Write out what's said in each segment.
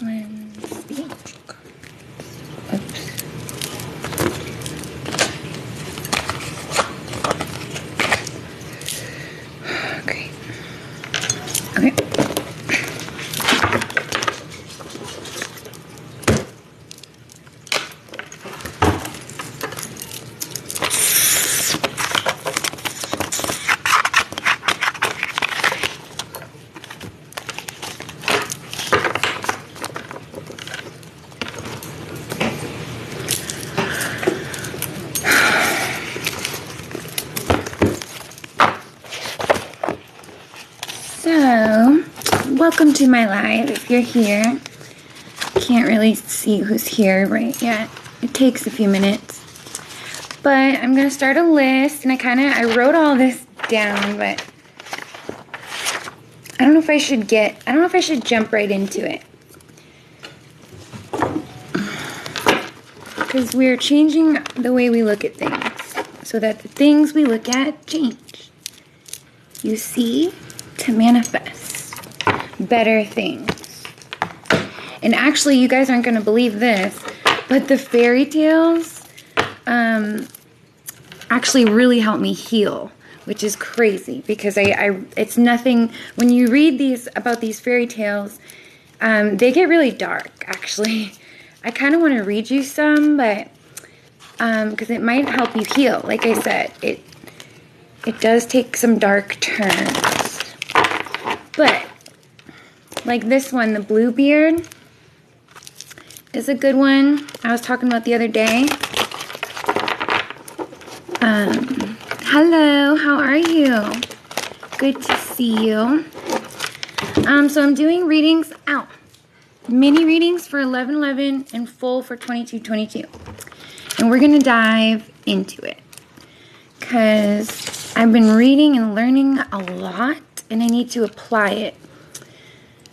Cleanse the oops. Great. Okay. So, welcome to my live. If you're here, can't really see who's here right yet. It takes a few minutes. But I'm going to start a list, and I wrote all this down, but I don't know if I should jump right into it. Because we're changing the way we look at things, so that the things we look at change. You see? To manifest better things. And actually, you guys aren't going to believe this, but the fairy tales actually really help me heal, which is crazy because it's nothing. When you read about these fairy tales, they get really dark. Actually, I kind of want to read you some, but because it might help you heal. Like I said, it does take some dark turns. But, like this one, the Bluebeard is a good one. I was talking about the other day. Hello, how are you? Good to see you. So I'm doing readings out. Mini readings for 11/11 and full for 22/22. And we're going to dive into it. Because I've been reading and learning a lot. And I need to apply it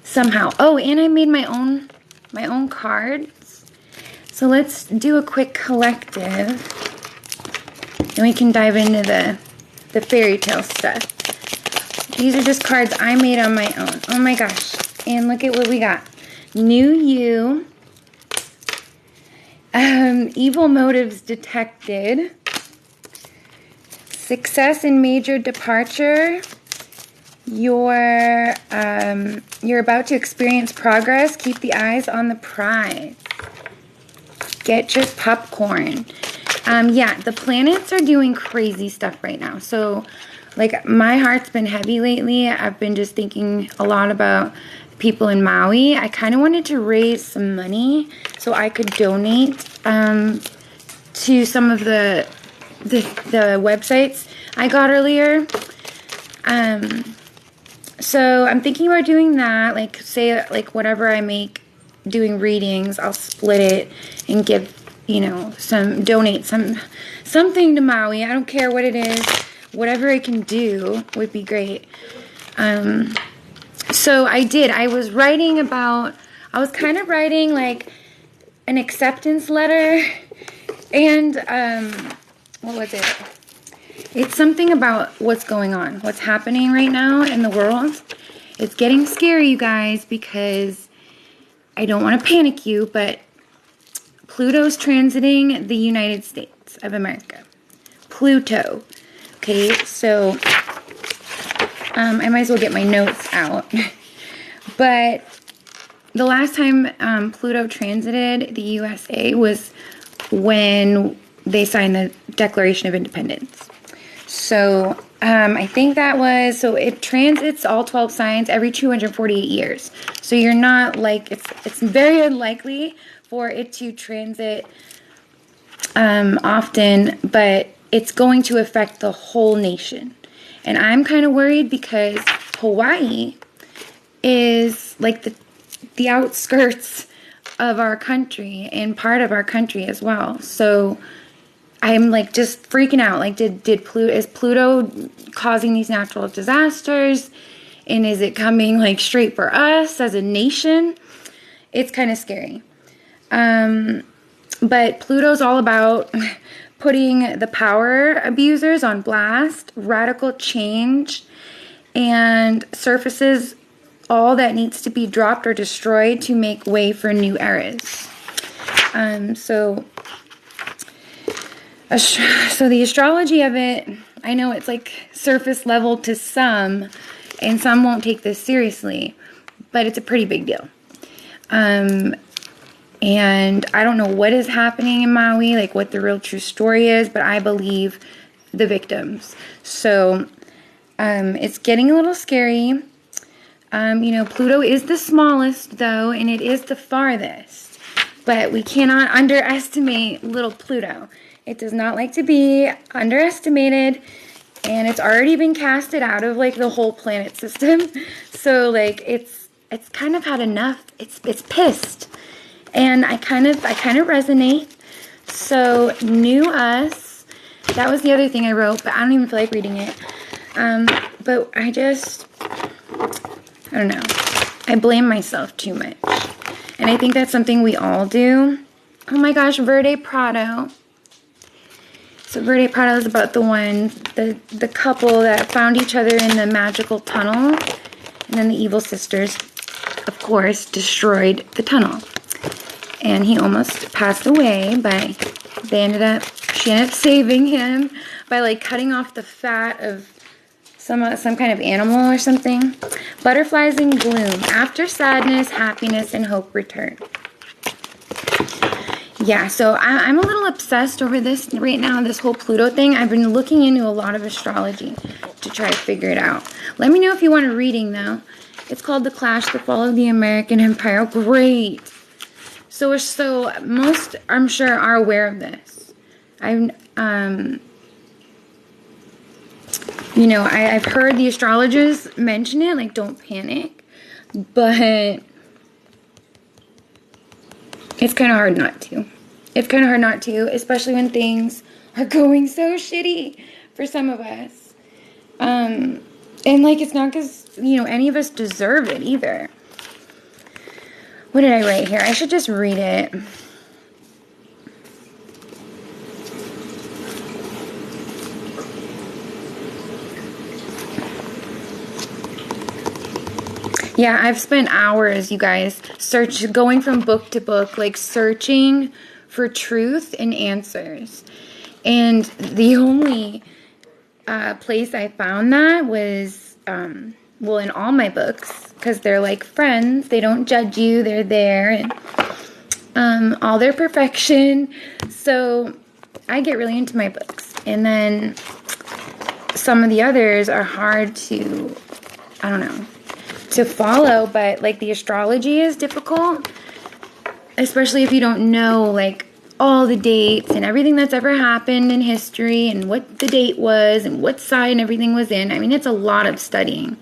somehow. Oh, and I made my own cards. So let's do a quick collective. And we can dive into the fairy tale stuff. These are just cards I made on my own. Oh my gosh. And look at what we got. New you. Evil motives detected. Success in major departure. You're about to experience progress. Keep the eyes on the prize. Get your popcorn. Yeah, the planets are doing crazy stuff right now. So, like, my heart's been heavy lately. I've been just thinking a lot about people in Maui. I kind of wanted to raise some money so I could donate to some of the websites I got earlier. So I'm thinking about doing that, like say like whatever I make doing readings, I'll split it and give, donate something to Maui. I don't care what it is. Whatever I can do would be great. So I was kind of writing like an acceptance letter and what was it? It's something about what's going on, what's happening right now in the world. It's getting scary, you guys, because I don't want to panic you, but Pluto's transiting the United States of America. Pluto. Okay, so I might as well get my notes out. But the last time Pluto transited the USA was when they signed the Declaration of Independence. So I think that was, so it transits all 12 signs every 248 years. So you're not like, it's very unlikely for it to transit often, but it's going to affect the whole nation. And I'm kind of worried because Hawaii is like the outskirts of our country and part of our country as well. So I'm like just freaking out. Like, is Pluto causing these natural disasters? And is it coming like straight for us as a nation? It's kind of scary. But Pluto's all about putting the power abusers on blast, radical change, and surfaces all that needs to be dropped or destroyed to make way for new eras. So the astrology of it, I know it's like surface level to some, and some won't take this seriously, but it's a pretty big deal. And I don't know what is happening in Maui, like what the real true story is, but I believe the victims. So it's getting a little scary. You know, Pluto is the smallest, though, and it is the farthest. But we cannot underestimate little Pluto. It does not like to be underestimated, and it's already been casted out of, like, the whole planet system. So, like, it's kind of had enough. It's pissed. And I kind of resonate. So, new us. That was the other thing I wrote, but I don't even feel like reading it. But I don't know. I blame myself too much. And I think that's something we all do. Oh my gosh, Verde Prado. So Verde Prado is about the couple that found each other in the magical tunnel. And then the evil sisters, of course, destroyed the tunnel. And he almost passed away, but she ended up saving him by, like, cutting off the fat of some kind of animal or something. Butterflies in bloom. After sadness, happiness, and hope return. Yeah, so I'm a little obsessed over this right now, this whole Pluto thing. I've been looking into a lot of astrology to try to figure it out. Let me know if you want a reading, though. It's called The Clash, The Fall of the American Empire. Great. So most, I'm sure, are aware of this. You know, I've heard the astrologers mention it, like, don't panic, but it's kind of hard not to. It's kind of hard not to, especially when things are going so shitty for some of us. And, like, it's not because, you know, any of us deserve it either. What did I write here? I should just read it. Yeah, I've spent hours, you guys, going from book to book, like searching for truth and answers. And the only place I found that was, well, in all my books, because they're like friends. They don't judge you. They're there, and all their perfection. So I get really into my books. And then some of the others are hard to, I don't know, to follow, but like the astrology is difficult, especially if you don't know like all the dates and everything that's ever happened in history and what the date was and what sign everything was in. I mean, it's a lot of studying.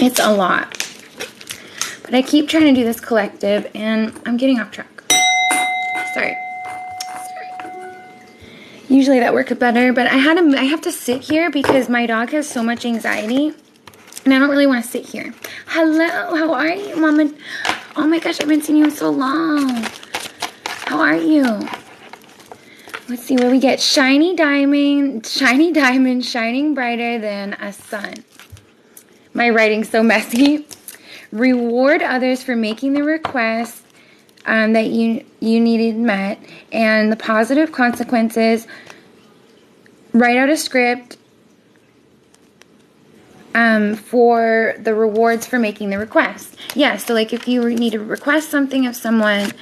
It's a lot. But I keep trying to do this collective and I'm getting off track. Sorry. Usually that works better, but I have to sit here because my dog has so much anxiety, and I don't really want to sit here. Hello, how are you, Mama? Oh my gosh, I haven't seen you in so long. How are you? Let's see what we get. Shiny diamond, shining brighter than a sun. My writing's so messy. Reward others for making the request that you needed met, and the positive consequences. Write out a script for the rewards for making the request. Yeah, so like if you need to request something of someone,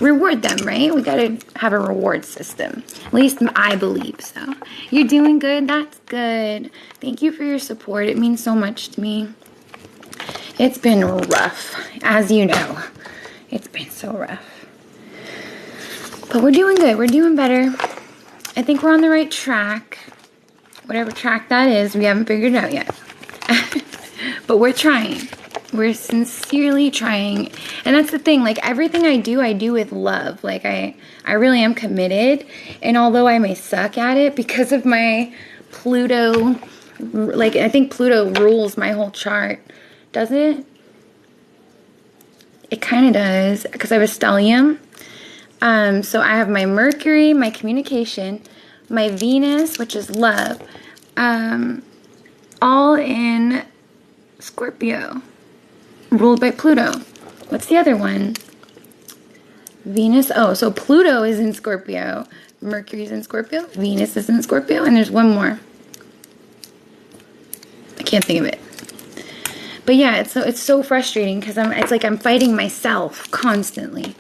reward them, right? We got to have a reward system. At least I believe so. You're doing good. That's good. Thank you for your support. It means so much to me. It's been rough, as you know. It's been so rough. But we're doing good. We're doing better. I think we're on the right track. Whatever track that is, we haven't figured it out yet. But we're trying. We're sincerely trying. And that's the thing. Like, everything I do with love. Like, I really am committed. And although I may suck at it because of my Pluto, like, I think Pluto rules my whole chart. Does it? It kind of does, because I have a stellium. So I have my Mercury, my communication, my Venus, which is love, all in Scorpio, ruled by Pluto. What's the other one? Venus. Oh, so Pluto is in Scorpio. Mercury's in Scorpio. Venus is in Scorpio. And there's one more. I can't think of it. But yeah, it's so frustrating because it's like I'm fighting myself constantly.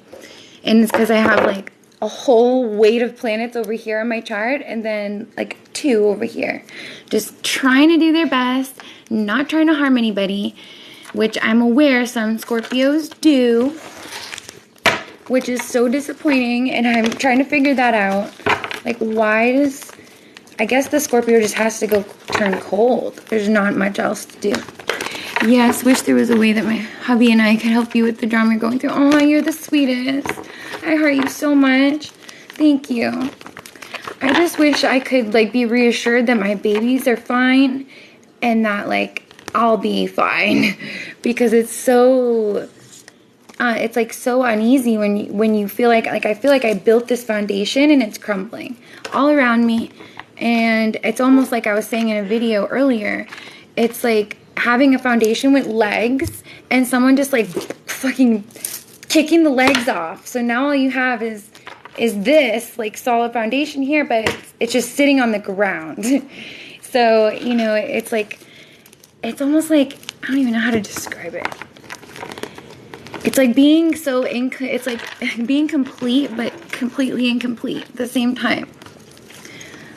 And it's because I have like a whole weight of planets over here on my chart and then like 2 over here. Just trying to do their best, not trying to harm anybody, which I'm aware some Scorpios do, which is so disappointing, and I'm trying to figure that out. Like, why does... I guess the Scorpio just has to go turn cold. There's not much else to do. Yes, wish there was a way that my hubby and I could help you with the drama you're going through. Oh, you're the sweetest. I heart you so much. Thank you. I just wish I could, like, be reassured that my babies are fine and that, like, I'll be fine. Because it's so... it's like so uneasy when you feel like I feel like I built this foundation and it's crumbling all around me. And it's almost like I was saying in a video earlier, it's like having a foundation with legs and someone just like fucking kicking the legs off. So now all you have is this like solid foundation here, but it's just sitting on the ground. So, you know, it's like, it's almost like, I don't even know how to describe it. It's like being so it's like being complete but completely incomplete at the same time.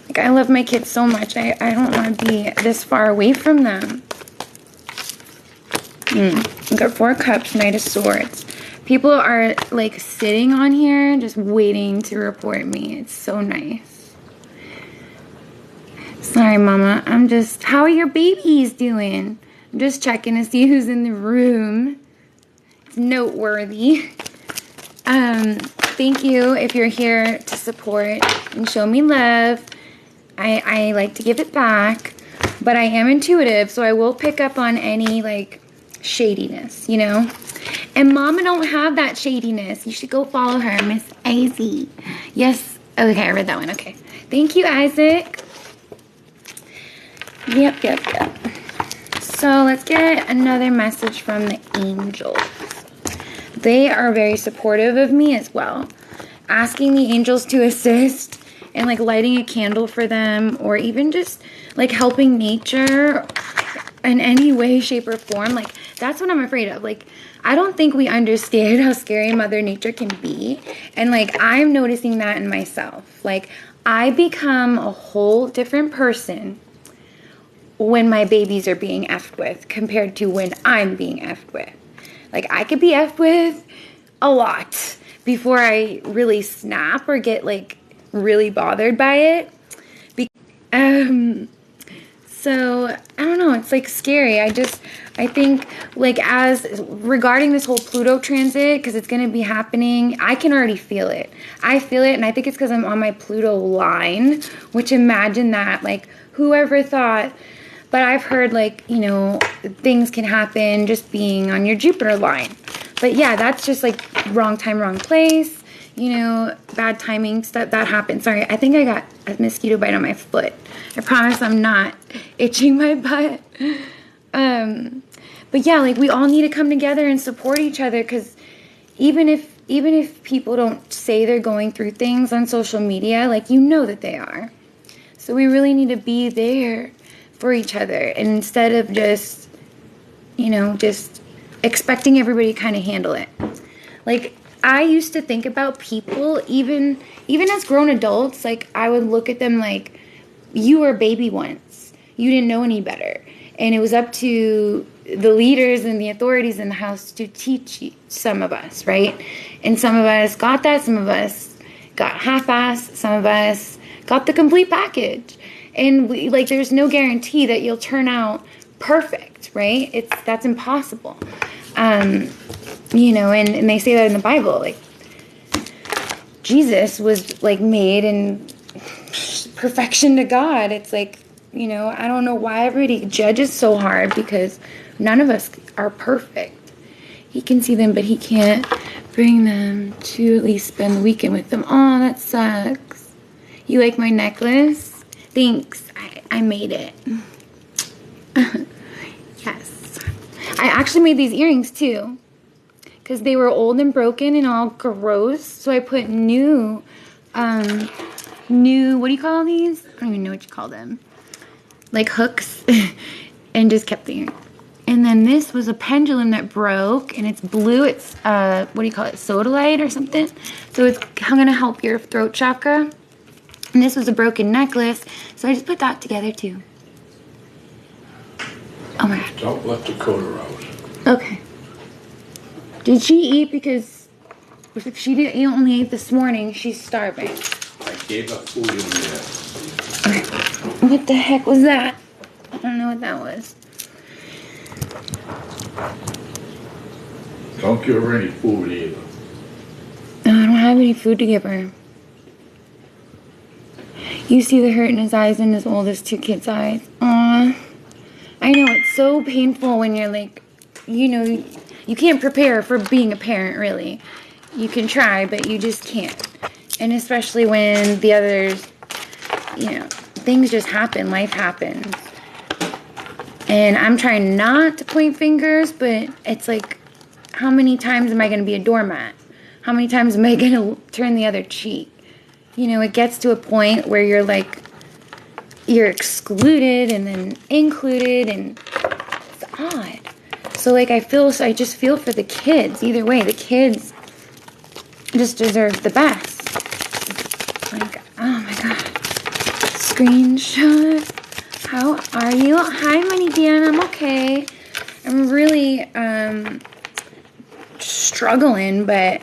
Like, I love my kids so much. I don't want to be this far away from them. I've got 4 cups, Knight of Swords. People are like sitting on here just waiting to report me. It's so nice. Sorry, Mama. How are your babies doing? I'm just checking to see who's in the room. Noteworthy. Thank you if you're here to support and show me love. I like to give it back, but I am intuitive, so I will pick up on any like shadiness, you know. And Mama don't have that shadiness. You should go follow her, Miss Az. Yes. Okay, I read that one. Okay. Thank you, Isaac. Yep. So let's get another message from the angels. They are very supportive of me as well. Asking the angels to assist and like lighting a candle for them, or even just like helping nature in any way, shape, or form. Like, that's what I'm afraid of. Like, I don't think we understand how scary Mother Nature can be. And like, I'm noticing that in myself. Like, I become a whole different person when my babies are being effed with compared to when I'm being effed with. Like, I could be effed with a lot before I really snap or get, like, really bothered by it. So, I don't know. It's, like, scary. I think, like, regarding this whole Pluto transit, because it's going to be happening, I can already feel it. I feel it, and I think it's because I'm on my Pluto line, which, imagine that. Like, whoever thought... But I've heard, like, you know, things can happen just being on your Jupiter line. But yeah, that's just like wrong time, wrong place. You know, bad timing stuff that happens. Sorry, I think I got a mosquito bite on my foot. I promise I'm not itching my butt. But yeah, like, we all need to come together and support each other, because even if people don't say they're going through things on social media, like, you know that they are. So we really need to be there for each other, and instead of just, you know, just expecting everybody to kind of handle it. Like, I used to think about people, even as grown adults, like, I would look at them like, you were a baby once. You didn't know any better. And it was up to the leaders and the authorities in the house to teach some of us, right? And some of us got that, some of us got half-assed, some of us got the complete package. And there's no guarantee that you'll turn out perfect, right? That's impossible. You know, and they say that in the Bible. Like, Jesus was like made in perfection to God. It's like, you know, I don't know why everybody judges so hard, because none of us are perfect. He can see them, but he can't bring them to at least spend the weekend with them. Oh, that sucks. You like my necklace? Thanks. I made it. Yes. I actually made these earrings too. Because they were old and broken and all gross. So I put new, what do you call these? I don't even know what you call them. Like hooks. And just kept the earring. And then this was a pendulum that broke, and it's blue. It's, what do you call it, sodalite or something? So it's going to help your throat chakra. And this was a broken necklace, so I just put that together too. Oh my God. Don't let Dakota out. Okay. Did she eat? Because if she didn't, only ate this morning, she's starving. I gave her food in there. Okay. What the heck was that? I don't know what that was. Don't give her any food either. No, I don't have any food to give her. You see the hurt in his eyes and his oldest two kids' eyes. Aww. I know, it's so painful when you're like, you know, you can't prepare for being a parent, really. You can try, but you just can't. And especially when the others, you know, things just happen. Life happens. And I'm trying not to point fingers, but it's like, how many times am I going to be a doormat? How many times am I going to turn the other cheek? You know, it gets to a point where you're like, you're excluded and then included, and it's odd. So like I just feel for the kids. Either way, the kids just deserve the best. Like, oh my God. Screenshot. How are you? Hi, Money Dan. I'm okay. I'm really struggling, but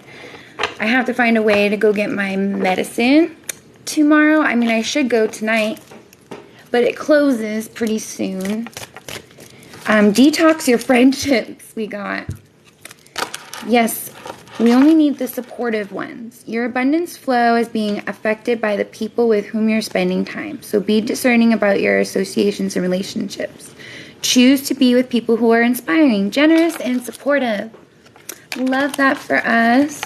I have to find a way to go get my medicine tomorrow. I mean, I should go tonight, but it closes pretty soon. Detox your friendships, we got. Yes, we only need the supportive ones. Your abundance flow is being affected by the people with whom you're spending time. So be discerning about your associations and relationships. Choose to be with people who are inspiring, generous, and supportive. Love that for us.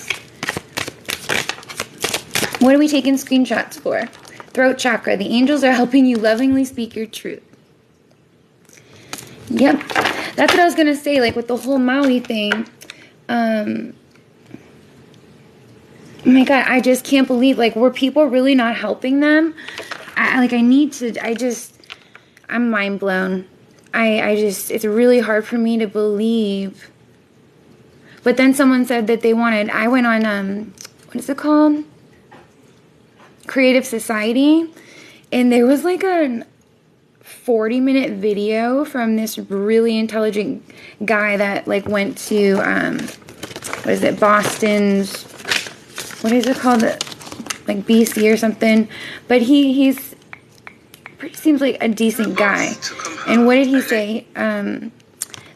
What are we taking screenshots for? Throat chakra. The angels are helping you lovingly speak your truth. Yep. That's what I was going to say, like with the whole Maui thing. Oh my God, I just can't believe, like, were people really not helping them? I'm mind blown. It's really hard for me to believe. But then someone said that I went on, what is it called? Creative Society. And there was like a 40-minute video from this really intelligent guy that like went to, what is it, Boston's, what is it called? Like BC or something. But he's seems like a decent guy. And what did he say?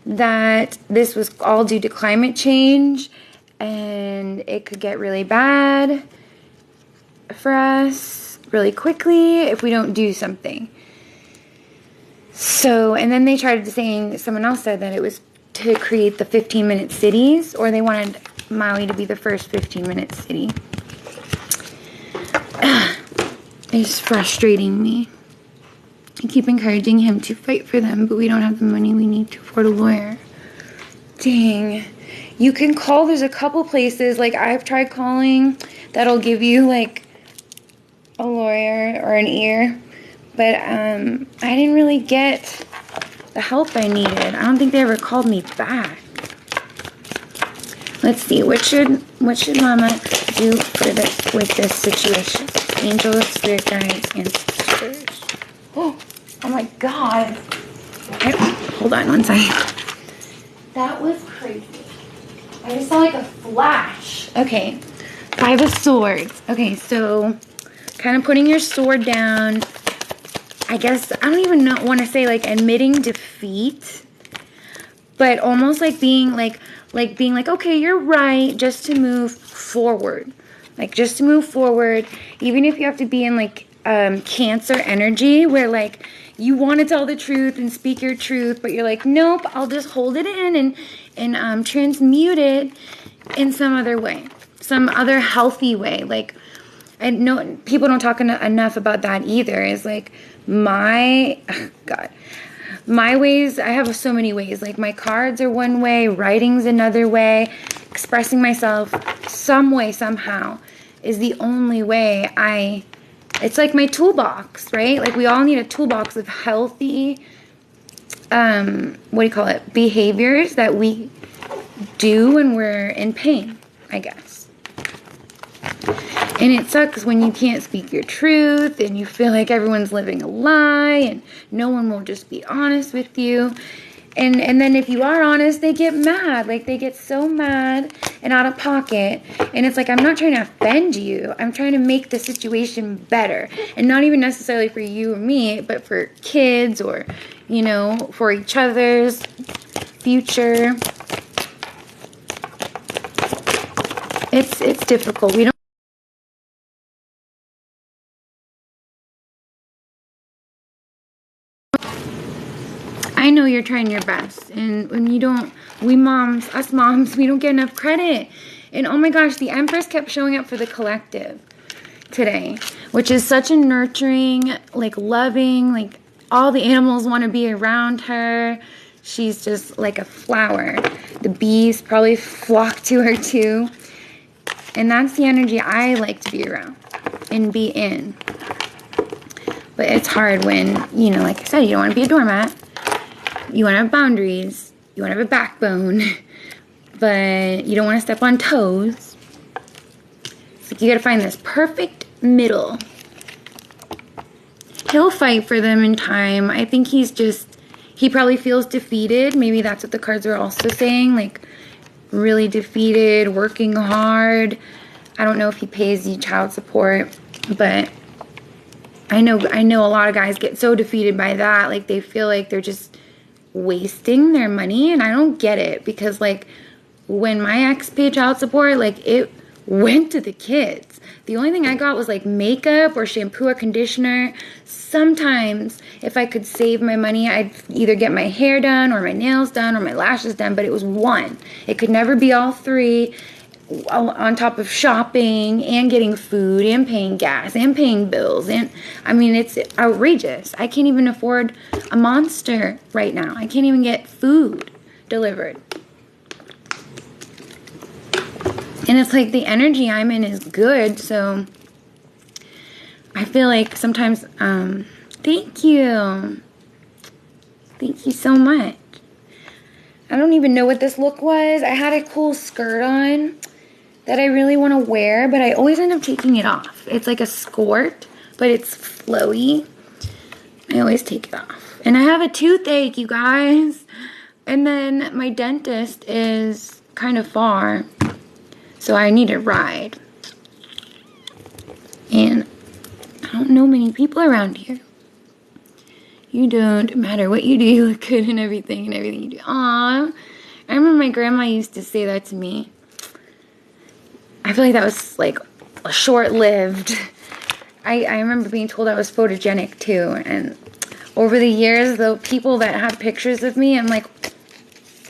That this was all due to climate change and it could get really bad for us really quickly if we don't do something. So, and then they tried saying, someone else said that it was to create the 15-minute cities, or they wanted Maui to be the first 15-minute city. It's frustrating me. I keep encouraging him to fight for them, but we don't have the money we need to afford a lawyer. Dang. You can call, there's a couple places, like I've tried calling, that'll give you like a lawyer or an ear. But I didn't really get the help I needed. I don't think they ever called me back. Let's see, what should Mama do with this situation? Angels, spirit guides, ancestors. Oh my God. Hold on one second. That was crazy. I just saw like a flash. Okay, 5 of Swords. Okay, so kind of putting your sword down. I guess, I don't even want to say like admitting defeat, but almost like being like, okay, you're right, just to move forward. Like just to move forward, even if you have to be in like Cancer energy where like you want to tell the truth and speak your truth, but you're like, nope, I'll just hold it in and transmute it in some other way, some other healthy way. Like And no, people don't talk enough about that either. Is like my, oh God, my ways, I have so many ways. Like my cards are one way, writing's another way, expressing myself some way, somehow is the only way it's like my toolbox, right? Like we all need a toolbox of healthy, behaviors that we do when we're in pain, I guess. And it sucks when you can't speak your truth and you feel like everyone's living a lie and no one will just be honest with you. And then if you are honest, they get mad. Like they get so mad and out of pocket. And it's like, I'm not trying to offend you. I'm trying to make the situation better. And not even necessarily for you or me, but for kids or, you know, for each other's future. It's difficult. We don't. I know you're trying your best, and when you don't, us moms, we don't get enough credit. And oh my gosh, the Empress kept showing up for the collective today, which is such a nurturing, like loving, like all the animals want to be around her. She's just like a flower. The bees probably flock to her too. And that's the energy I like to be around and be in. But it's hard when, you know, like I said, you don't want to be a doormat. You want to have boundaries. You want to have a backbone. But you don't want to step on toes. It's like you got to find this perfect middle. He'll fight for them in time. I think he probably feels defeated. Maybe that's what the cards are also saying. Like, really defeated, working hard. I don't know if he pays you child support. But I know a lot of guys get so defeated by that. Like, they feel like they're just wasting their money, and I don't get it, because like when my ex paid child support, like it went to the kids. The only thing I got was like makeup or shampoo or conditioner. Sometimes if I could save my money, I'd either get my hair done or my nails done or my lashes done, but it was one. It could never be all three, on top of shopping and getting food and paying gas and paying bills. And I mean, it's outrageous. I can't even afford a Monster right now. I can't even get food delivered. And it's like the energy I'm in is good. So I feel like sometimes, thank you. Thank you so much. I don't even know what this look was. I had a cool skirt on that I really want to wear, but I always end up taking it off. It's like a skirt, but it's flowy. I always take it off. And I have a toothache, you guys. And then my dentist is kind of far, so I need a ride. And I don't know many people around here. You don't matter what you do, you look good in everything you do. Aww. I remember my grandma used to say that to me. I feel like that was like short-lived. I remember being told I was photogenic too. And over the years, the people that have pictures of me, I'm like,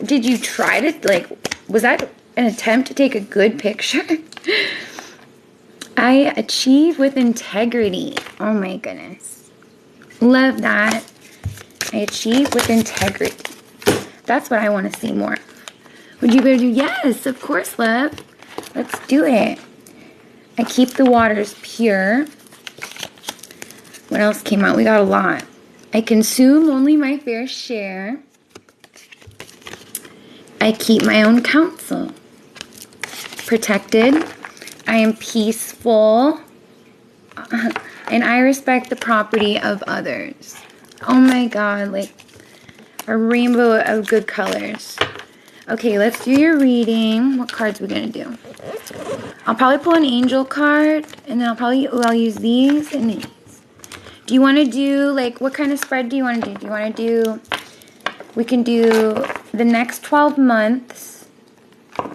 did you try to, like, was that an attempt to take a good picture? I achieve with integrity. Oh my goodness. Love that. I achieve with integrity. That's what I want to see more. Would you go do? Yes, of course, love. Let's do it. I keep the waters pure. What else came out? We got a lot. I consume only my fair share. I keep my own counsel. Protected. I am peaceful. And I respect the property of others. Oh my God, like a rainbow of good colors. Okay, let's do your reading. What cards are we going to do? I'll probably pull an angel card, and then I'll use these and these. Do you want to do, like, what kind of spread do you want to do? Do you want to do, we can do the next 12 months a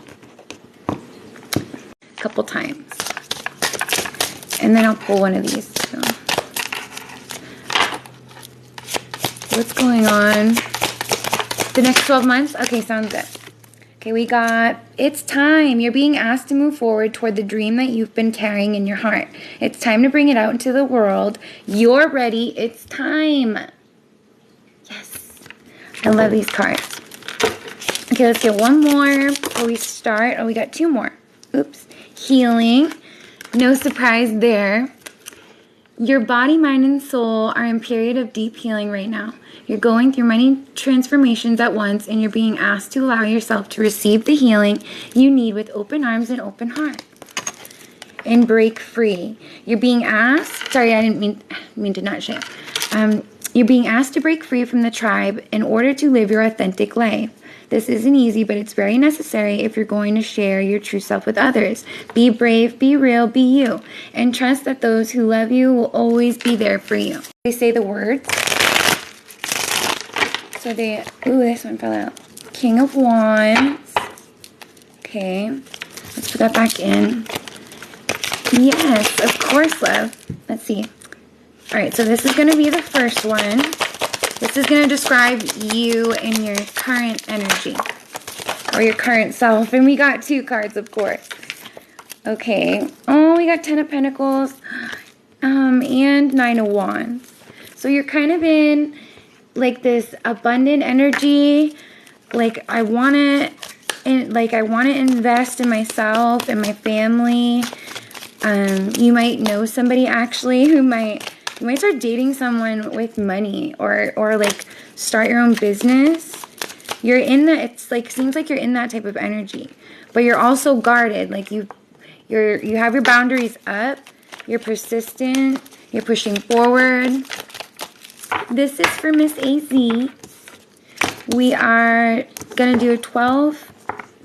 couple times. And then I'll pull one of these too. What's going on? The next 12 months? Okay, sounds good. Okay, we got, it's time. You're being asked to move forward toward the dream that you've been carrying in your heart. It's time to bring it out into the world. You're ready. It's time. Yes. I love these cards. Okay, let's get one more before we start. Oh, we got two more. Oops. Healing. No surprise there. Your body, mind, and soul are in a period of deep healing right now. You're going through many transformations at once, and you're being asked to allow yourself to receive the healing you need with open arms and open heart. And break free. You're being asked, sorry, I didn't mean to not share. You're being asked to break free from the tribe in order to live your authentic life. This isn't easy, but it's very necessary if you're going to share your true self with others. Be brave, be real, be you, and trust that those who love you will always be there for you. They say the words. So ooh, this one fell out. King of Wands. Okay, let's put that back in. Yes, of course, love. Let's see. All right, so this is going to be the first one. This is going to describe you and your current energy, or your current self. And we got two cards, of course. Okay. Oh, we got 10 of Pentacles and 9 of Wands. So you're kind of in like this abundant energy. Like I want to invest in myself and my family. You might know somebody actually who might. You might start dating someone with money, or like start your own business. You're in that, it's like, seems like you're in that type of energy, but you're also guarded. Like you have your boundaries up. You're persistent. You're pushing forward. This is for Miss AZ. We are going to do a 12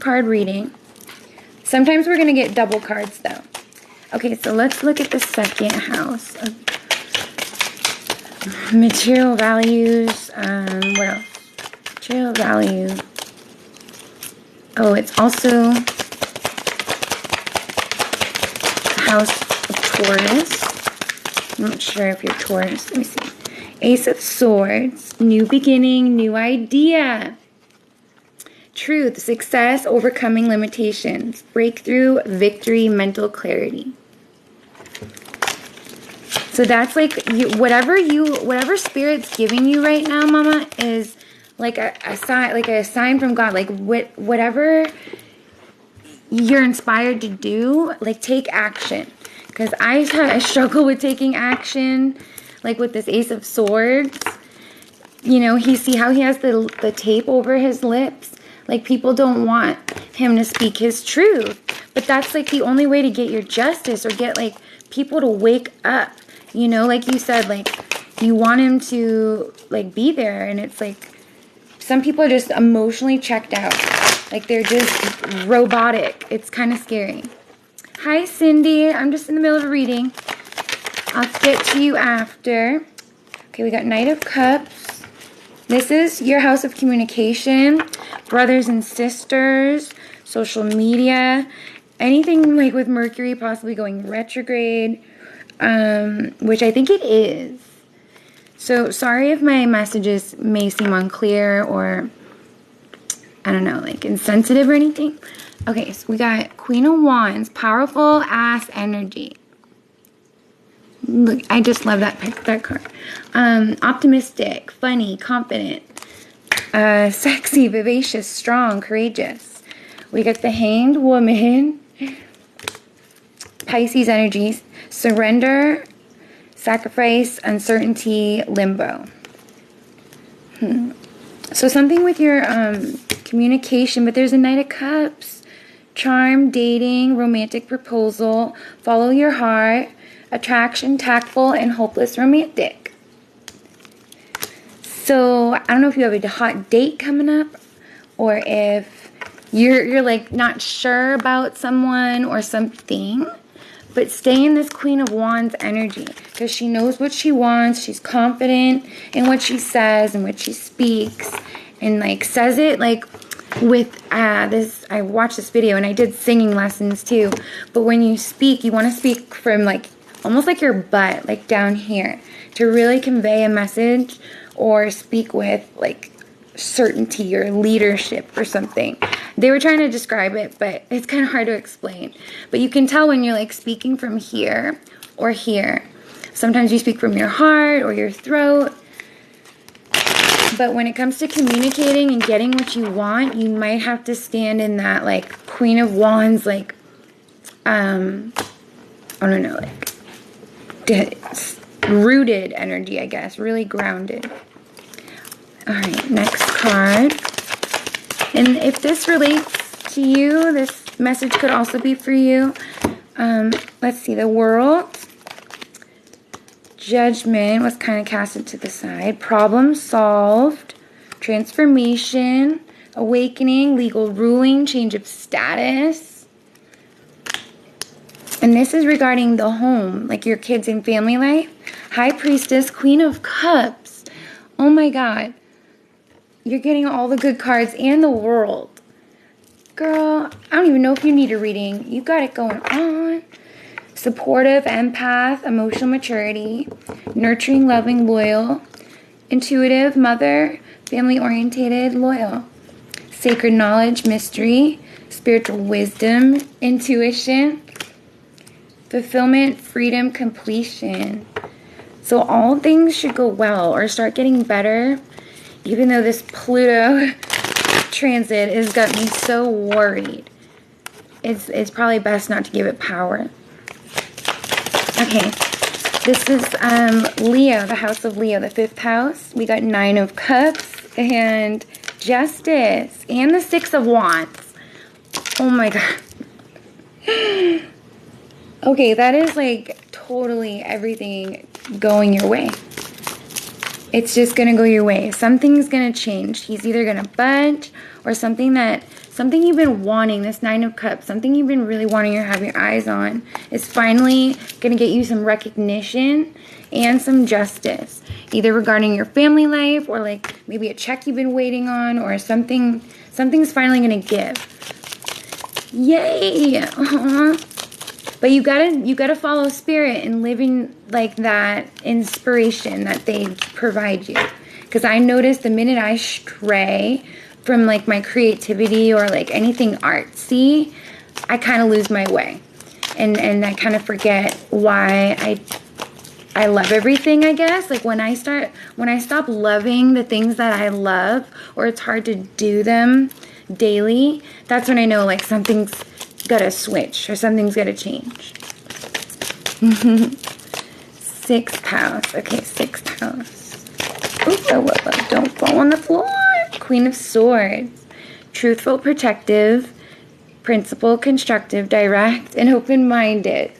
card reading. Sometimes we're going to get double cards though. Okay, so let's look at the second house. Material values, what else? Material value. Oh, it's also House of Taurus. I'm not sure if you're Taurus. Let me see. Ace of Swords. New beginning, new idea. Truth, success, overcoming limitations. Breakthrough, victory, mental clarity. So that's like whatever Spirit's giving you right now, Mama, is like a sign from God. Like whatever you're inspired to do, like take action. Because I struggle with taking action, like with this Ace of Swords. You know, see how he has the tape over his lips. Like people don't want him to speak his truth, but that's like the only way to get your justice, or get like people to wake up. You know, like you said, like, you want him to, like, be there. And it's like, some people are just emotionally checked out. Like, they're just robotic. It's kind of scary. Hi, Cindy. I'm just in the middle of a reading. I'll get to you after. Okay, we got Knight of Cups. This is your house of communication, brothers and sisters, social media, anything, like, with Mercury possibly going retrograde. Which I think it is. So sorry if my messages may seem unclear or, I don't know, like insensitive or anything. Okay, so we got Queen of Wands, powerful ass energy. Look, I just love that card. Optimistic, funny, confident, sexy, vivacious, strong, courageous. We got the Hanged Woman, Pisces energies. Surrender, sacrifice, uncertainty, limbo. So something with your communication, but there's a Knight of Cups. Charm, dating, romantic proposal, follow your heart, attraction, tactful, and hopeless romantic. So I don't know if you have a hot date coming up, or if you're like not sure about someone or something. But stay in this Queen of Wands energy, because she knows what she wants. She's confident in what she says and what she speaks, and like says it like with this. I watched this video and I did singing lessons too. But when you speak, you want to speak from like almost like your butt, like down here, to really convey a message, or speak with like certainty or leadership or something. They were trying to describe it, but it's kind of hard to explain. But you can tell when you're like speaking from here or here. Sometimes you speak from your heart or your throat. But when it comes to communicating and getting what you want, you might have to stand in that like Queen of Wands, like, I don't know, like rooted energy, I guess. Really grounded. All right, next card. And if this relates to you, this message could also be for you. Let's see, the World. Judgment was kind of casted to the side. Problem solved. Transformation. Awakening. Legal ruling. Change of status. And this is regarding the home, like your kids and family life. High Priestess. Queen of Cups. Oh my God. You're getting all the good cards and the World. Girl, I don't even know if you need a reading. You got it going on. Supportive, empath, emotional maturity, nurturing, loving, loyal, intuitive, mother, family-orientated, loyal, sacred knowledge, mystery, spiritual wisdom, intuition, fulfillment, freedom, completion. So all things should go well or start getting better, even though this Pluto transit has got me so worried. It's probably best not to give it power. Okay, this is Leo, the house of Leo, the 5th house. We got 9 of Cups and Justice and the 6 of Wands. Oh my God. Okay, that is like totally everything going your way. It's just going to go your way. Something's going to change. He's either going to budge or something you've been wanting, this 9 of Cups, something you've been really wanting to have your eyes on is finally going to get you some recognition and some justice, either regarding your family life or like maybe a check you've been waiting on or something's finally going to give. Yay! But you gotta follow spirit and live in like that inspiration that they provide you. Because I noticed the minute I stray from like my creativity or like anything artsy, I kind of lose my way. And I kind of forget why I love everything, I guess. Like when I stop loving the things that I love, or it's hard to do them daily, that's when I know like something's gotta switch or something's gotta change. 6th house. Okay, 6th house. Ooh, don't fall on the floor. Queen of Swords. Truthful, protective, principled, constructive, direct, and open-minded.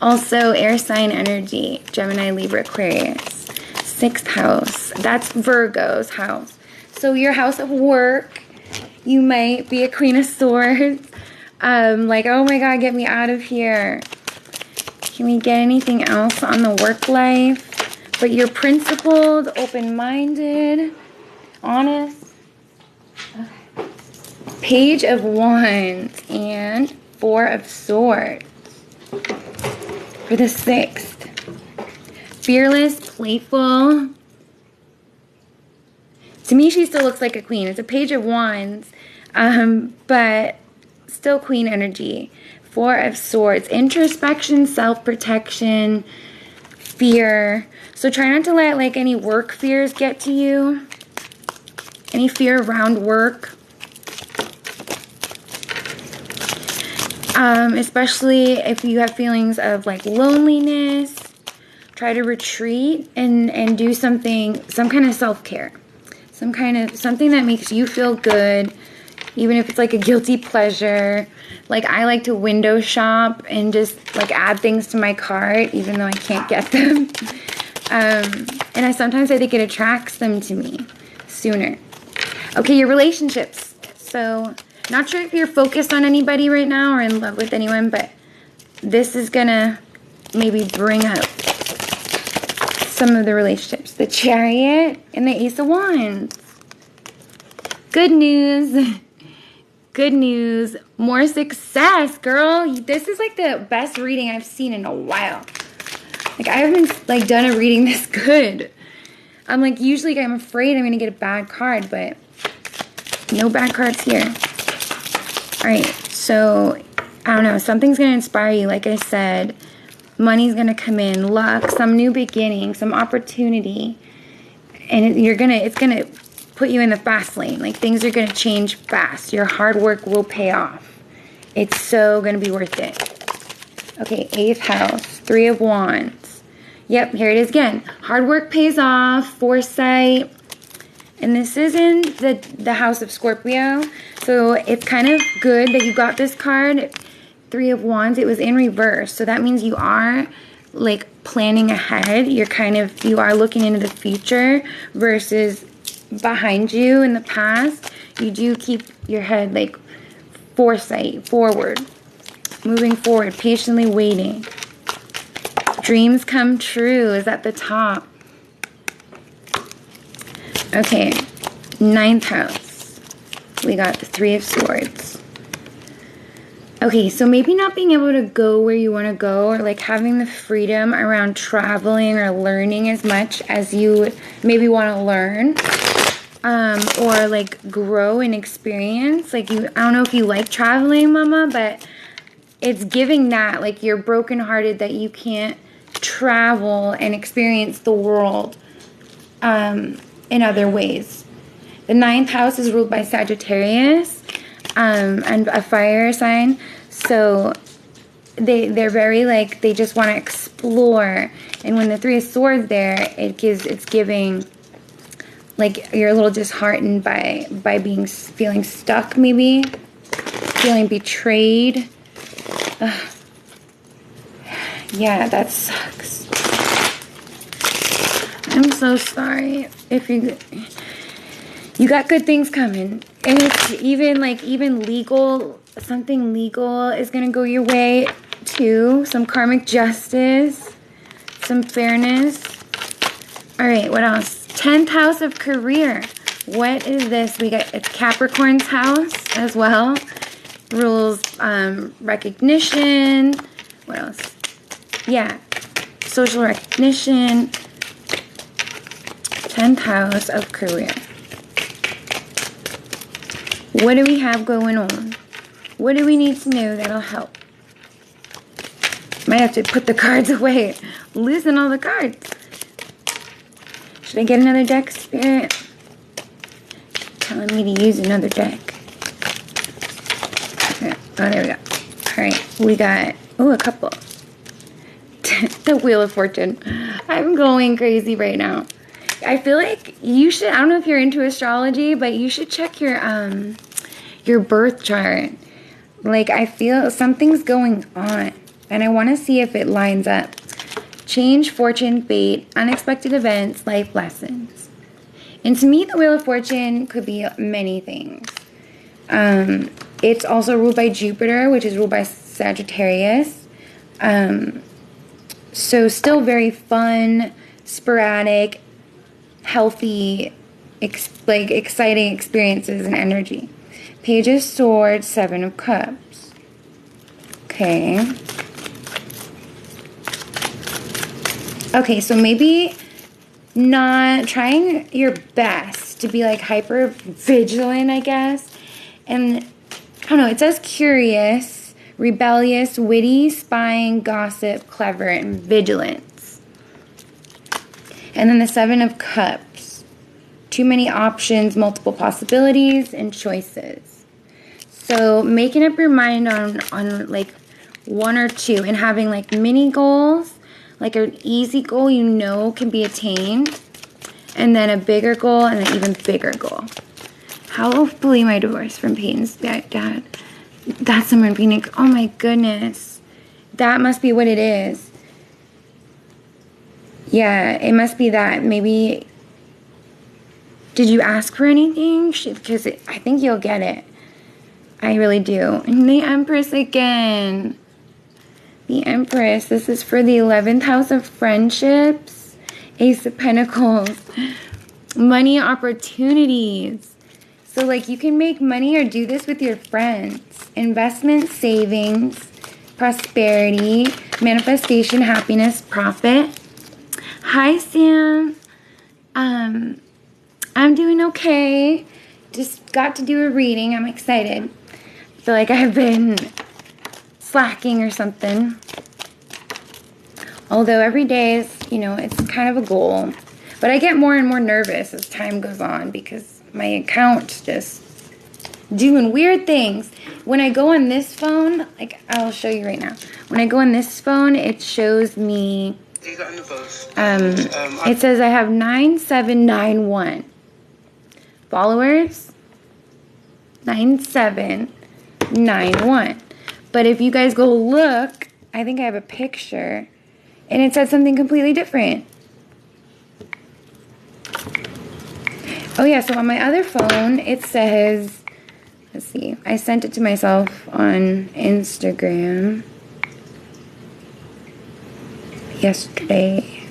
Also, air sign energy. Gemini, Libra, Aquarius. 6th house. That's Virgo's house. So your house of work, you might be a Queen of Swords. Like, oh my God, get me out of here. Can we get anything else on the work life? But you're principled, open-minded, honest. Okay. Page of Wands and 4 of Swords for the 6th. Fearless, playful. To me, she still looks like a queen. It's a Page of Wands, but still queen energy. 4 of Swords. Introspection, self-protection, fear. So try not to let like any work fears get to you. Any fear around work. Especially if you have feelings of like loneliness. Try to retreat and do something, some kind of self-care. Something that makes you feel good, even if it's like a guilty pleasure. Like I like to window shop and just like add things to my cart, even though I can't get them. And sometimes I think it attracts them to me sooner. Okay, your relationships. So not sure if you're focused on anybody right now or in love with anyone, but this is gonna maybe bring up some of the relationships. The Chariot and the Ace of Wands. Good news. Good news. More success, girl. This is like the best reading I've seen in a while. Like I haven't like done a reading this good. I'm like, usually I'm afraid I'm going to get a bad card, but No bad cards here. All right, so I don't know. Something's going to inspire you. Like I said, money's going to come in, luck, some new beginning, some opportunity. And it's going to put you in the fast lane. Like things are going to change fast. Your hard work will pay off. It's so going to be worth it. Okay, 8th house, 3 of Wands. Yep, here it is again. Hard work pays off, foresight. And this is in the house of Scorpio. So it's kind of good that you got this card, 3 of Wands. It was in reverse. So that means you are like planning ahead. You are looking into the future versus behind you in the past. You do keep your head like foresight, forward, moving forward, patiently waiting. Dreams come true is at the top. Okay, 9th house. We got the 3 of Swords. Okay, so maybe not being able to go where you want to go, or like having the freedom around traveling or learning as much as you maybe want to learn. Or like grow and experience. Like I don't know if you like traveling, mama, but it's giving that, like you're brokenhearted that you can't travel and experience the world in other ways. The 9th house is ruled by Sagittarius and a fire sign. So they're very like, they just want to explore. And when the 3 of Swords there, it's giving like you're a little disheartened by feeling stuck, maybe feeling betrayed. Ugh. Yeah, that sucks. I'm so sorry. If you got good things coming, and it's even legal, something legal is gonna go your way too. Some karmic justice, some fairness. All right, what else? 10th house of career. What is this? It's Capricorn's house as well. Rules recognition. What else? Yeah, social recognition. 10th house of career. What do we have going on? What do we need to know that'll help? Might have to put the cards away. Loosen all the cards. Should I get another deck, Spirit? Telling me to use another deck. Okay. Oh, there we go. Alright, we got, a couple. The Wheel of Fortune. I'm going crazy right now. I feel like you should, I don't know if you're into astrology, but you should check your birth chart. Like, I feel something's going on, and I want to see if it lines up. Change, fortune, fate, unexpected events, life lessons. And to me, the Wheel of Fortune could be many things. It's also ruled by Jupiter, which is ruled by Sagittarius. So still very fun, sporadic, healthy, exciting experiences and energy. Page of Swords, 7 of Cups. Okay. Okay, so maybe not trying your best to be like hyper vigilant, I guess. And I don't know, it says curious, rebellious, witty, spying, gossip, clever, and vigilance. And then the 7 of Cups. Too many options, multiple possibilities, and choices. So making up your mind on like 1 or 2 and having like mini goals. Like an easy goal can be attained. And then a bigger goal and an even bigger goal. Hopefully my divorce from Peyton's dad. That's Summer in Phoenix. Oh my goodness. That must be what it is. Yeah, it must be that. Maybe, did you ask for anything? Because I think you'll get it. I really do. And the Empress again. The Empress, this is for the 11th house of friendships. Ace of Pentacles. Money opportunities. So like you can make money or do this with your friends. Investment, savings, prosperity, manifestation, happiness, profit. Hi, Sam. I'm doing okay. just got to do a reading. I'm excited. I feel like I've been slacking or something. Although every day is, you know, it's kind of a goal. But I get more and more nervous as time goes on because my account's just doing weird things. When I go on this phone, like I'll show you right now. When I go on this phone, it shows me, it says I have 9791 followers. 9791. But if you guys go look, I think I have a picture and it said something completely different. Oh yeah, so on my other phone, it says, let's see, I sent it to myself on Instagram yesterday.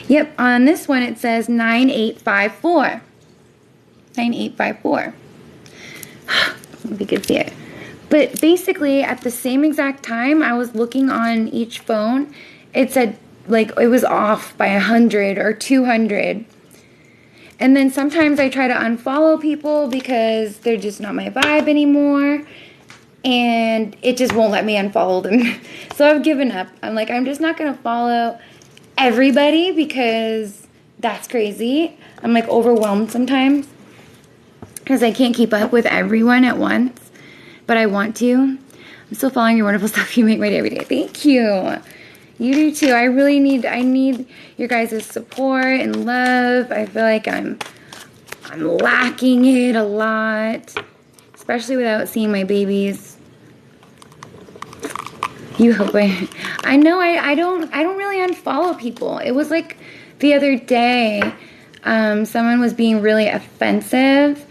Yep, on this one it says 9854. 9854. If you could see it. But basically, at the same exact time I was looking on each phone, it said, like, it was off by 100 or 200. And then sometimes I try to unfollow people because they're just not my vibe anymore. And it just won't let me unfollow them. So I've given up. I'm like, I'm just not going to follow everybody because that's crazy. I'm like overwhelmed sometimes because I can't keep up with everyone at once. But I want to. I'm still following your wonderful stuff. You make my day every day. Thank you. You do too. I need your guys' support and love. I feel like I'm lacking it a lot, especially without seeing my babies. You hope I know I don't really unfollow people. It was like the other day, someone was being really offensive,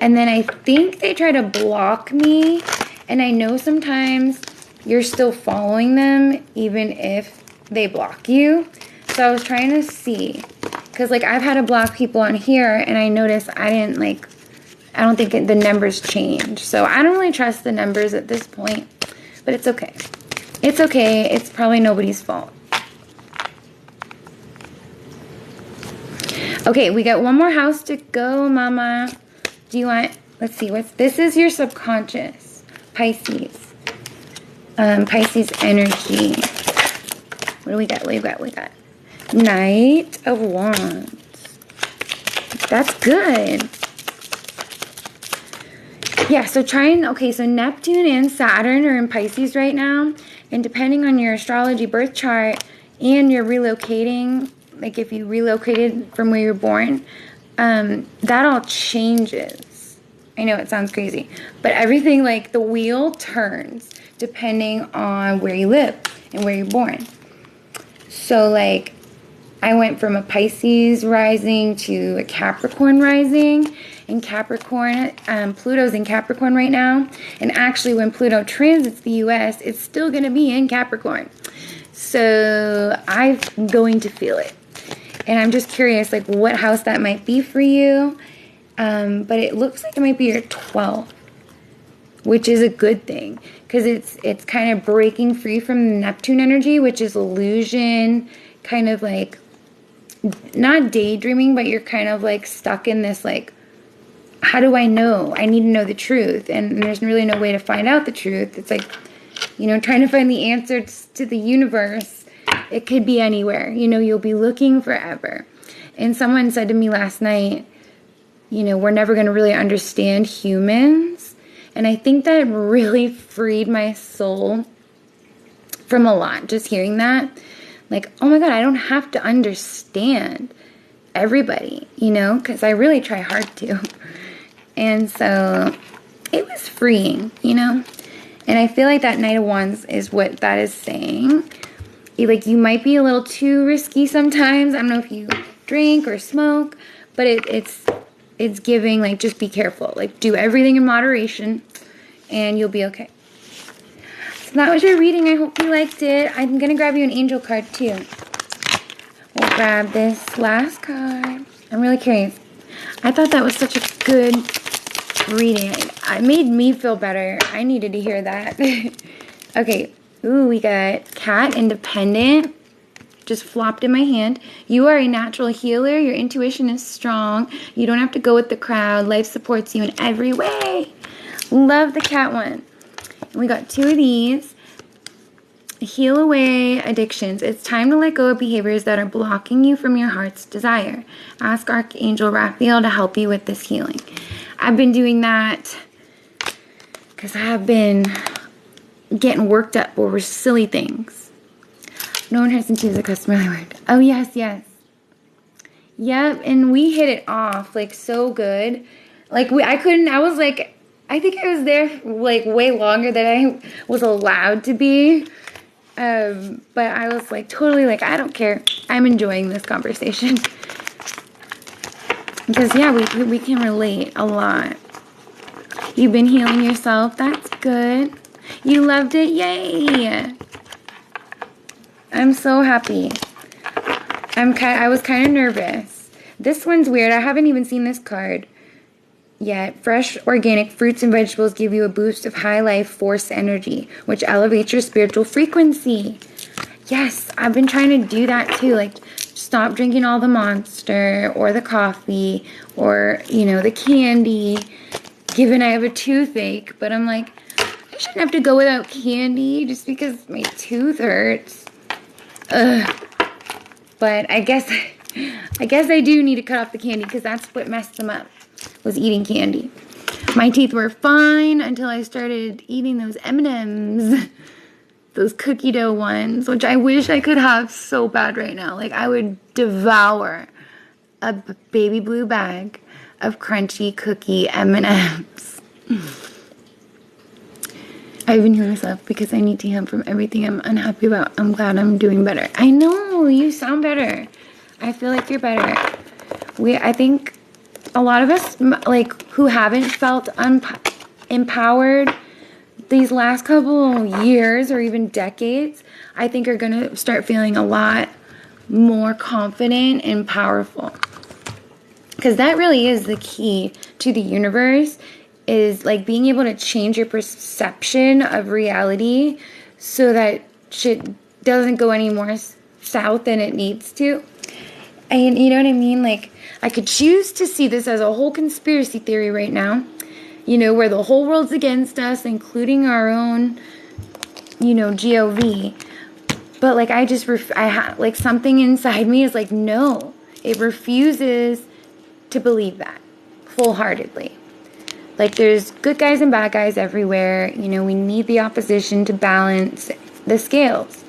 and then I think they tried to block me, and I know sometimes you're still following them even if they block you. So I was trying to see, because like I've had to block people on here and I noticed I don't think the numbers change. So I don't really trust the numbers at this point, but it's okay. It's okay. It's probably nobody's fault. Okay, we got one more house to go, Mama. Do you want, let's see, this is your subconscious, Pisces. Pisces energy. What do we got? We got Knight of Wands. That's good. Yeah, so so Neptune and Saturn are in Pisces right now. And depending on your astrology birth chart and you're relocating, like if you relocated from where you're born, that all changes. I know it sounds crazy, but everything, like the wheel turns depending on where you live and where you're born. So like I went from a Pisces rising to a Capricorn rising. In Capricorn, Pluto's in Capricorn right now. And actually when Pluto transits the US, it's still going to be in Capricorn. So I'm going to feel it. And I'm just curious like what house that might be for you. But it looks like it might be your 12th. Which is a good thing, because it's kind of breaking free from the Neptune energy, which is illusion, kind of like, not daydreaming, but you're kind of like stuck in this like, how do I know? I need to know the truth, and there's really no way to find out the truth. It's like, you know, trying to find the answers to the universe. It could be anywhere. You know, you'll be looking forever. And someone said to me last night, you know, we're never going to really understand humans. And I think that really freed my soul from a lot, just hearing that. Like, oh my God, I don't have to understand everybody, you know, because I really try hard to. And so it was freeing, you know. And I feel like that Knight of Wands is what that is saying. Like, you might be a little too risky sometimes. I don't know if you drink or smoke, but it's giving, like, just be careful. Like, do everything in moderation, and you'll be okay. So that was your reading. I hope you liked it. I'm going to grab you an angel card, too. We'll grab this last card. I'm really curious. I thought that was such a good reading. It made me feel better. I needed to hear that. Okay. Ooh, we got Cat Independent. just flopped in my hand. You are a natural healer. Your intuition is strong. You don't have to go with the crowd. Life supports you in every way. Love the cat one. And we got 2 of these. Heal away addictions. It's time to let go of behaviors that are blocking you from your heart's desire. Ask Archangel Raphael to help you with this healing. I've been doing that because I have been getting worked up over silly things. No one has to choose a customer word. Oh, yes, yes. Yep, and we hit it off, like, so good. Like, I was like, I think I was there, like, way longer than I was allowed to be. But I was like, totally like, I don't care. I'm enjoying this conversation. Because, yeah, we can relate a lot. You've been healing yourself. That's good. You loved it. Yay. I'm so happy. I was kind of nervous. This one's weird. I haven't even seen this card yet. Fresh organic fruits and vegetables give you a boost of high life force energy, which elevates your spiritual frequency. Yes, I've been trying to do that too. Like, stop drinking all the Monster or the coffee or, the candy, given I have a toothache. But I'm like, I shouldn't have to go without candy just because my tooth hurts. Ugh. But I guess I do need to cut off the candy because that's what messed them up, was eating candy. My teeth were fine until I started eating those M&Ms, those cookie dough ones, which I wish I could have so bad right now. Like, I would devour a baby blue bag of crunchy cookie M&Ms. I even heal myself because I need to heal from everything I'm unhappy about. I'm glad I'm doing better. I know, you sound better. I feel like you're better. I think a lot of us, like, who haven't felt empowered these last couple years or even decades, I think are going to start feeling a lot more confident and powerful. Because that really is the key to the universe, is like being able to change your perception of reality so that shit doesn't go any more south than it needs to. And you know what I mean? Like, I could choose to see this as a whole conspiracy theory right now, where the whole world's against us, including our own, GOV. But like, like something inside me is like, no, it refuses to believe that wholeheartedly. Like, there's good guys and bad guys everywhere. We need the opposition to balance the scales.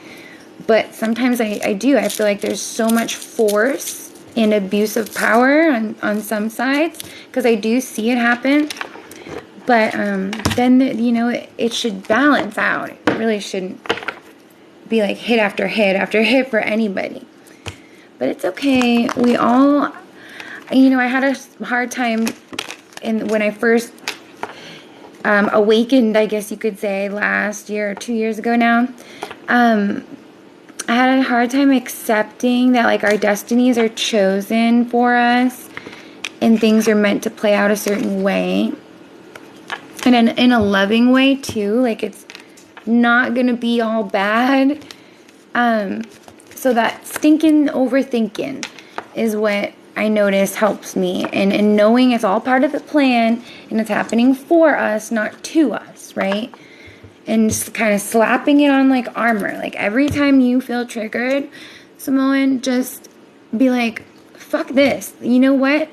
But sometimes I do. I feel like there's so much force and abuse of power on some sides, because I do see it happen. But then, it should balance out. It really shouldn't be like hit after hit after hit for anybody. But it's okay. We all, I had a hard time when I first awakened, I guess you could say, last year or 2 years ago now. I had a hard time accepting that, like, our destinies are chosen for us and things are meant to play out a certain way. And in a loving way, too. Like, it's not going to be all bad. So that stinking overthinking is what I notice helps me. And knowing it's all part of the plan and it's happening for us, not to us, right? And just kind of slapping it on like armor. Like, every time you feel triggered, Samoan, just be like, fuck this. You know what?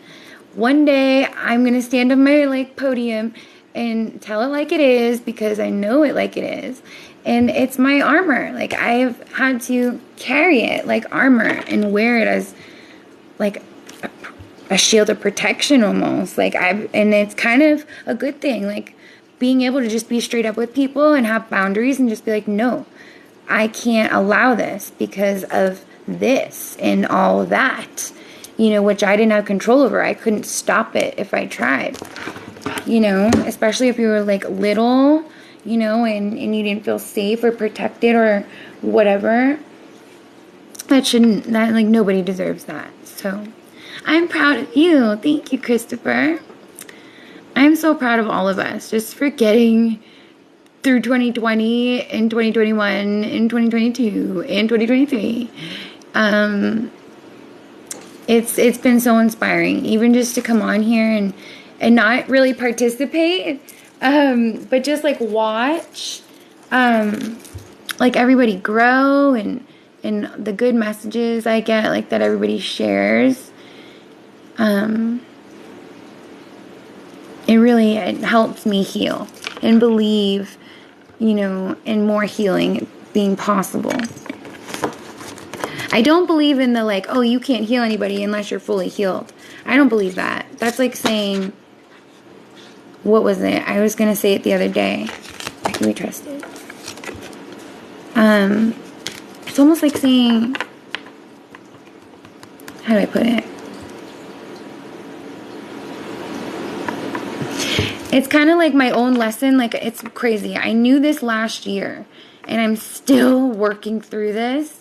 One day I'm going to stand on my like podium and tell it like it is, because I know it like it is. And it's my armor. Like, I've had to carry it like armor and wear it as like a shield of protection almost. And it's kind of a good thing. Like, being able to just be straight up with people and have boundaries and just be like, no, I can't allow this because of this and all that, which I didn't have control over. I couldn't stop it if I tried, especially if you were like little, and you didn't feel safe or protected or whatever. Like, nobody deserves that. So I'm proud of you. Thank you, Christopher. I'm so proud of all of us just for getting through 2020 and 2021 and 2022 and 2023 It's been so inspiring, even just to come on here and not really participate, but just like watch, like everybody grow and the good messages I get, like that everybody shares. It helps me heal and believe, in more healing being possible. I don't believe in the like, oh, you can't heal anybody unless you're fully healed. I don't believe that. That's like saying, what was it? I was going to say it the other day. I can be trusted. It's almost like saying, how do I put it? It's kind of like my own lesson. Like, it's crazy. I knew this last year, and I'm still working through this.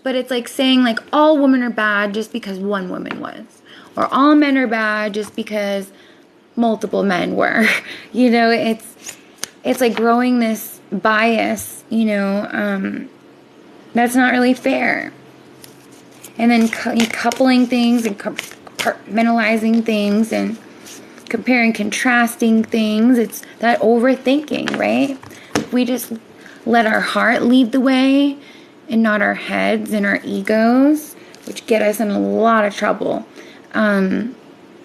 But it's like saying, like, all women are bad just because one woman was. Or all men are bad just because multiple men were. It's like growing this bias, that's not really fair. And then coupling things and compartmentalizing things and comparing, contrasting things. It's that overthinking, right? If we just let our heart lead the way and not our heads and our egos, which get us in a lot of trouble.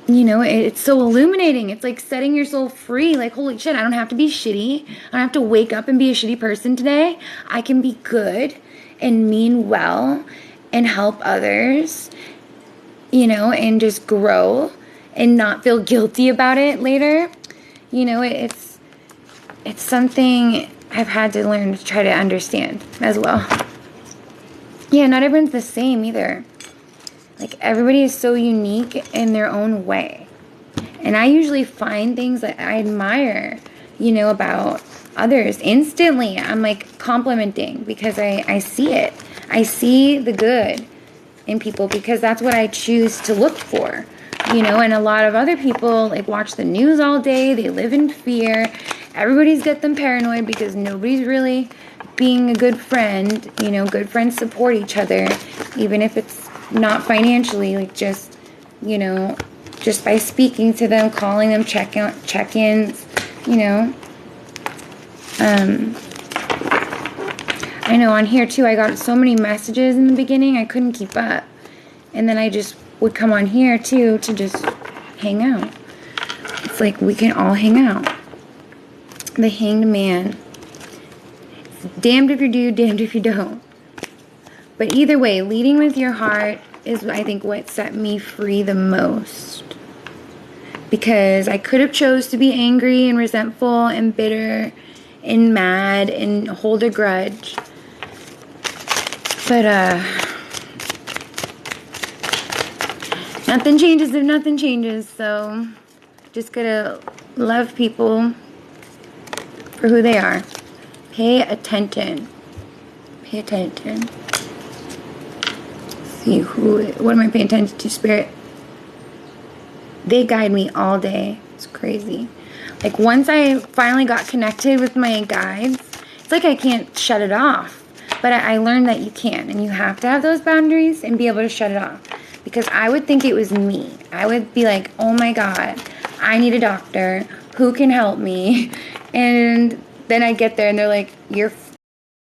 It's so illuminating. It's like setting your soul free. Like, holy shit, I don't have to be shitty. I don't have to wake up and be a shitty person today. I can be good and mean well and help others, and just grow and not feel guilty about it later. It's something I've had to learn to try to understand as well. Yeah, not everyone's the same either. Like, everybody is so unique in their own way. And I usually find things that I admire, about others instantly. I'm like complimenting because I see it. I see the good in people because that's what I choose to look for. And a lot of other people like watch the news all day. They live in fear. Everybody's got them paranoid because nobody's really being a good friend. Good friends support each other, even if it's not financially, like just by speaking to them, calling them, check-ins, I know on here too, I got so many messages in the beginning, I couldn't keep up. And then I just would come on here too to just hang out. It's like we can all hang out. The Hanged Man. Damned if you do, damned if you don't. But either way, leading with your heart is, I think, what set me free the most. Because I could have chose to be angry and resentful and bitter and mad and hold a grudge. But, nothing changes if nothing changes. So, just gotta love people for who they are. Pay attention. Pay attention. See what am I paying attention to? Spirit. They guide me all day. It's crazy. Like, once I finally got connected with my guides, it's like I can't shut it off. But I learned that you can, and you have to have those boundaries and be able to shut it off. Because I would think it was me. I would be like, oh my God, I need a doctor. Who can help me? And then I get there and they're like, you're